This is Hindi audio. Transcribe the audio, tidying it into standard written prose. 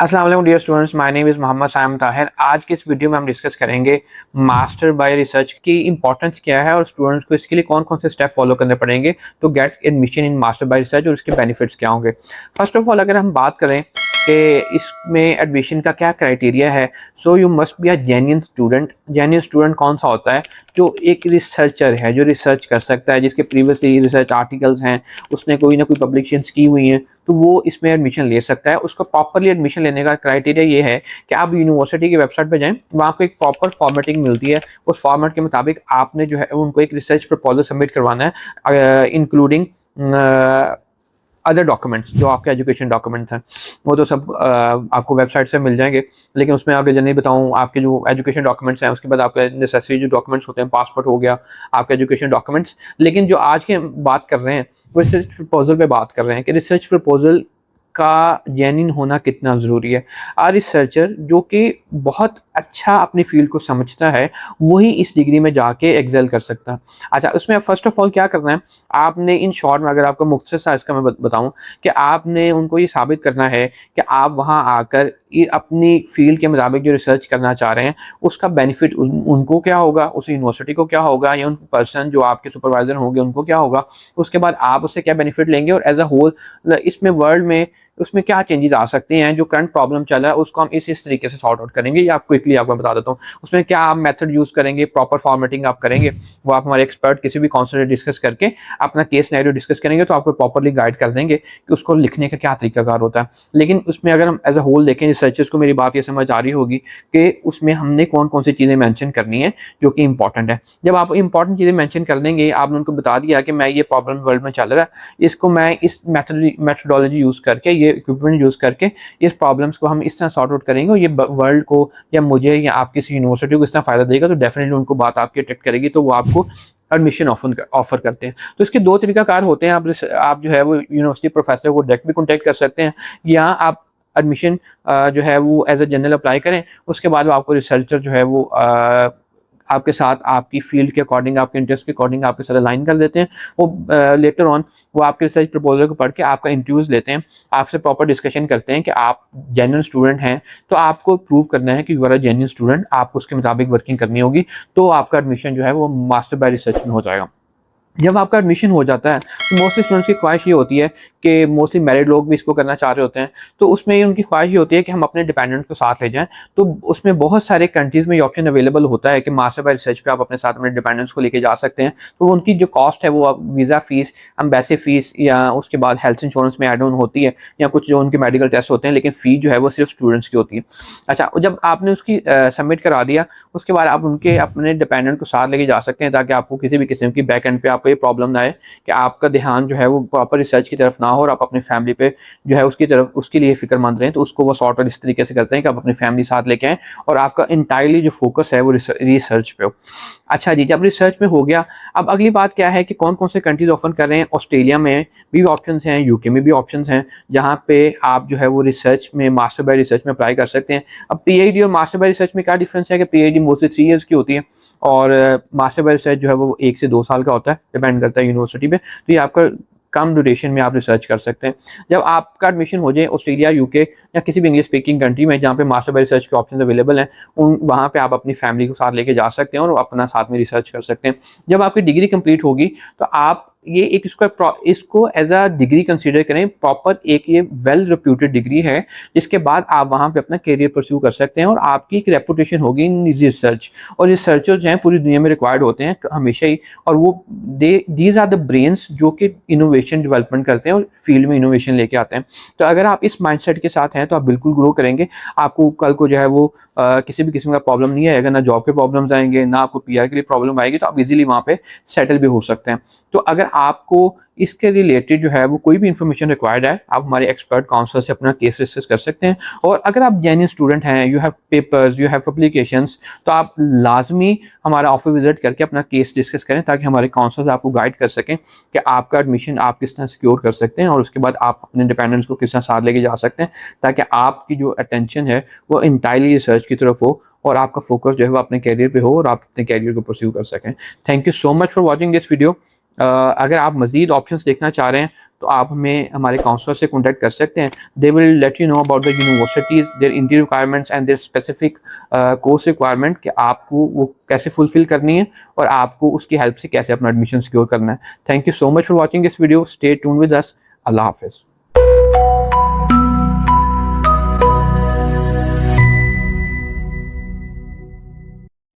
अस्सलाम वालेकुम dear students, my name is Mohammad Saim Tahir. आज के इस वीडियो में हम डिस्कस करेंगे मास्टर बाय रिसर्च की इंपॉर्टेंस क्या है और स्टूडेंट्स को इसके लिए कौन कौन से स्टेप फॉलो करने पड़ेंगे तो get admission in master by research और इसके बेनिफिट्स क्या होंगे। फर्स्ट ऑफ ऑल अगर हम बात करें कि इसमें एडमिशन का क्या क्राइटेरिया है, so you must be a genuine student. Genuine student कौन सा होता है? जो एक रिसर्चर है, जो रिसर्च कर सकता है, जिसके प्रीवियसली रिसर्च आर्टिकल्स हैं, उसने कोई ना कोई पब्लिकेशंस की हुई हैं, तो वो इसमें एडमिशन ले सकता है। उसको प्रॉपरली एडमिशन लेने का क्राइटेरिया ये है कि आप यूनिवर्सिटी की वेबसाइट पे जाएं, वहाँ को एक प्रॉपर फॉर्मेटिंग मिलती है। उस फॉर्मेट के मुताबिक आपने जो है उनको एक रिसर्च प्रपोजल सबमिट करवाना है, इंक्लूडिंग अदर डॉक्यूमेंट्स जो आपके एजुकेशन डॉक्यूमेंट्स हैं, वो तो सब आपको वेबसाइट से मिल जाएंगे। लेकिन उसमें आगे नहीं बताऊँ, आपके जो एजुकेशन डॉक्यूमेंट्स हैं, उसके बाद आपके नेसेसरी जो डॉक्यूमेंट्स होते हैं, पासपोर्ट हो गया, आपके एजुकेशन डॉक्यूमेंट्स। लेकिन जो आज की हम बात कर रहे हैं वो रिसर्च प्रपोजल पे बात कर रहे हैं कि रिसर्च प्रपोजल का जेन्युइन होना कितना ज़रूरी है। रिसर्चर जो कि बहुत अच्छा अपनी फील्ड को समझता है, वही इस डिग्री में जाके एक्सेल कर सकता है। अच्छा, उसमें फर्स्ट ऑफ ऑल क्या करना है, आपने इन शॉर्ट में अगर आपको मुख्तसर सा इसका मैं बताऊं कि आपने उनको ये साबित करना है कि आप वहां आकर ये अपनी फील्ड के मुताबिक जो रिसर्च करना चाह रहे हैं उसका बेनिफिट उनको क्या होगा, उस यूनिवर्सिटी को क्या होगा, या उन पर्सन जो आपके सुपरवाइजर होंगे उनको क्या होगा। उसके बाद आप उससे क्या बेनिफिट लेंगे और एज अ होल इसमें वर्ल्ड में उसमें क्या चेंजेस आ सकते हैं। जो करंट प्रॉब्लम चल रहा है उसको हम इस तरीके से सॉर्ट आउट करेंगे। ये आप क्विकली आपको बता देता हूँ उसमें क्या आप मेथड यूज़ करेंगे, प्रॉपर फॉर्मेटिंग आप करेंगे। वो आप हमारे एक्सपर्ट किसी भी कॉन्सेप्ट से डिस्कस करके अपना केस सिनेरियो डिस्कस करेंगे तो आपको प्रॉपरली गाइड कर देंगे कि उसको लिखने का क्या तरीकाकार होता है। लेकिन उसमें अगर हम एज अ होल देखें, रिसर्चर्स को मेरी बात ये समझ आ रही होगी कि उसमें हमने कौन कौन सी चीज़ें मैंशन करनी है जो कि इंपॉर्टेंट है। जब आप इंपॉर्टेंट चीज़ें मैंशन कर देंगे, आपने उनको बता दिया कि मैं ये प्रॉब्लम वर्ल्ड में चल रहा है, इसको मैं इस मेथडोलॉजी यूज़ करके, ये इक्विपमेंट यूज़ करके इस प्रॉब्लम्स को हम इस तरह सॉर्ट आउट करेंगे और ये वर्ल्ड को या मुझे या आप किसी यूनिवर्सिटी को इस तरह फ़ायदा देगा, तो डेफिनेटली उनको बात आपकी अट्रैक्ट करेगी, तो वो आपको एडमिशन ऑफर करते हैं। तो इसके दो तरीकाकार होते हैं। आप जो है वो यूनिवर्सिटी प्रोफेसर को डायरेक्ट भी कॉन्टैक्ट कर सकते हैं, या आप एडमिशन जो है वो एज ए जनरल अप्लाई करें। उसके बाद वो आपको रिसर्चर जो है वो आपके साथ आपकी फील्ड के अकॉर्डिंग, आपके इंटरेस्ट के अकॉर्डिंग आपके साथ अलाइन कर देते हैं। वो लेटर ऑन वो आपके रिसर्च प्रपोजल को पढ़ के आपका इंटरव्यूज़ लेते हैं, आपसे प्रॉपर डिस्कशन करते हैं कि आप जेन्युइन स्टूडेंट हैं। तो आपको प्रूव करना है कि you are a genuine student, आपको उसके मुताबिक वर्किंग करनी होगी, तो आपका एडमिशन जो है वो मास्टर बाय रिसर्च में हो जाएगा। जब आपका एडमिशन हो जाता है तो मोस्टली स्टूडेंट्स की ख्वाहिश ये होती है कि मोस्टली मैरिड लोग भी इसको करना चाह रहे होते हैं, तो उसमें उनकी ख्वाहिश ये होती है कि हम अपने डिपेंडेंट को साथ ले जाएं। तो उसमें बहुत सारे कंट्रीज़ में ये ऑप्शन अवेलेबल होता है कि मास्टर बाय रिसर्च पे आप अपने साथ अपने डिपेंडेंट्स को लेके जा सकते हैं। तो उनकी जो कॉस्ट है वो वीज़ा फ़ीस, एम्बेसी फ़ीस, या उसके बाद हेल्थ इंश्योरेंस में एड ऑन होती है, या कुछ जो उनके मेडिकल टेस्ट होते हैं, लेकिन फ़ी जो है वो सिर्फ स्टूडेंट्स की होती है। अच्छा, जब आपने उसकी सबमिट करा दिया, उसके बाद आप उनके अपने डिपेंडेंट को साथ लेके जा सकते हैं, ताकि आपको किसी भी किस्म की बैक एंड पे आपको ये प्रॉब्लम ना आए कि आपका ध्यान जो है वो प्रॉपर रिसर्च की तरफ ना हो और आप अपनी फैमिली पे जो है उसकी तरफ उसके लिए फिक्रमंद रहें। तो उसको वो सॉर्ट आउट इस तरीके से करते हैं कि आप अपनी फैमिली साथ लेके आएँ और आपका इंटायरली जो फोकस है वो रिसर्च पे हो। अच्छा जी, जब रिसर्च में हो गया, अब अगली बात क्या है कि कौन कौन से कंट्रीज ऑफर कर रहे हैं। ऑस्ट्रेलिया में भी ऑप्शन हैं, यूके में भी ऑप्शन हैं, जहाँ पे आप जो है वो रिसर्च में मास्टर बाय रिसर्च में अप्लाई कर सकते हैं। अब पीएचडी और मास्टर बाय रिसर्च में क्या डिफरेंस है कि पीएचडी मोस्टली 3 ईयर्स की होती है और मास्टर बाय रिसर्च जो है वो 1 से 2 साल का होता है, डिपेंड करता है यूनिवर्सिटी पे। तो ये आपका कम ड्यूरेशन में आप रिसर्च कर सकते हैं। जब आपका एडमिशन हो जाए ऑस्ट्रेलिया, यूके या किसी भी इंग्लिश स्पीकिंग कंट्री में जहाँ पे मास्टर बाय रिसर्च के ऑप्शन अवेलेबल हैं, उन वहाँ पे आप अपनी फैमिली को साथ लेके जा सकते हैं और अपना साथ में रिसर्च कर सकते हैं। जब आपकी डिग्री कंप्लीट होगी तो आप ये एक इसको एज अ डिग्री कंसीडर करें, प्रॉपर एक ये वेल रिप्यूटेड डिग्री है, जिसके बाद आप वहाँ पे अपना करियर परस्यू कर सकते हैं और आपकी एक रेपुटेशन होगी इन रिसर्च। और रिसर्चर जो हैं पूरी दुनिया में रिक्वायर्ड होते हैं हमेशा ही, और वो दीज आर द ब्रेन्स जो कि इनोवेशन डेवलपमेंट करते हैं और फील्ड में इनोवेशन लेके आते हैं। तो अगर आप इस माइंडसेट के साथ हैं तो आप बिल्कुल ग्रो करेंगे। आपको कल को जो है वो किसी भी किस्म का प्रॉब्लम नहीं आएगा, ना जॉब के प्रॉब्लम्स आएंगे, ना आपको पीआर के लिए प्रॉब्लम आएगी, तो आप इजीली वहाँ पे सेटल भी हो सकते हैं। तो अगर आपको इसके रिलेटेड जो है वो कोई भी इन्फॉर्मेशन रिक्वायर्ड है, आप हमारे एक्सपर्ट काउंसलर से अपना केस डिस्कस कर सकते हैं। और अगर आप जेन्युइन स्टूडेंट हैं, you have papers, you have publications, तो आप लाजमी हमारा ऑफिस विजिट करके अपना केस डिस्कस करें, ताकि हमारे काउंसलर्स आपको गाइड कर सकें कि आपका एडमिशन आप किस तरह सिक्योर कर सकते हैं और उसके बाद आप अपने डिपेंडेंट्स को किस तरह साथ लेके जा सकते हैं, ताकि आपकी जो अटेंशन है वो इंटायरली रिसर्च की तरफ हो और आपका फोकस जो है वो अपने कैरियर पे हो और आप अपने कैरियर को परस्यू कर सकें। Thank you so much for watching this video. अगर आप मज़ीद ऑप्शंस देखना चाह रहे हैं तो आप हमें हमारे काउंसलर से कॉन्टैक्ट कर सकते हैं। They will let you know about the universities, their interview requirements and their specific course requirement कि आपको वो कैसे फुलफ़िल करनी है और आपको उसकी हेल्प से कैसे अपना एडमिशन सिक्योर करना है। Thank you so much for watching this video. Stay tuned with us. अल्लाह हाफ़िज़।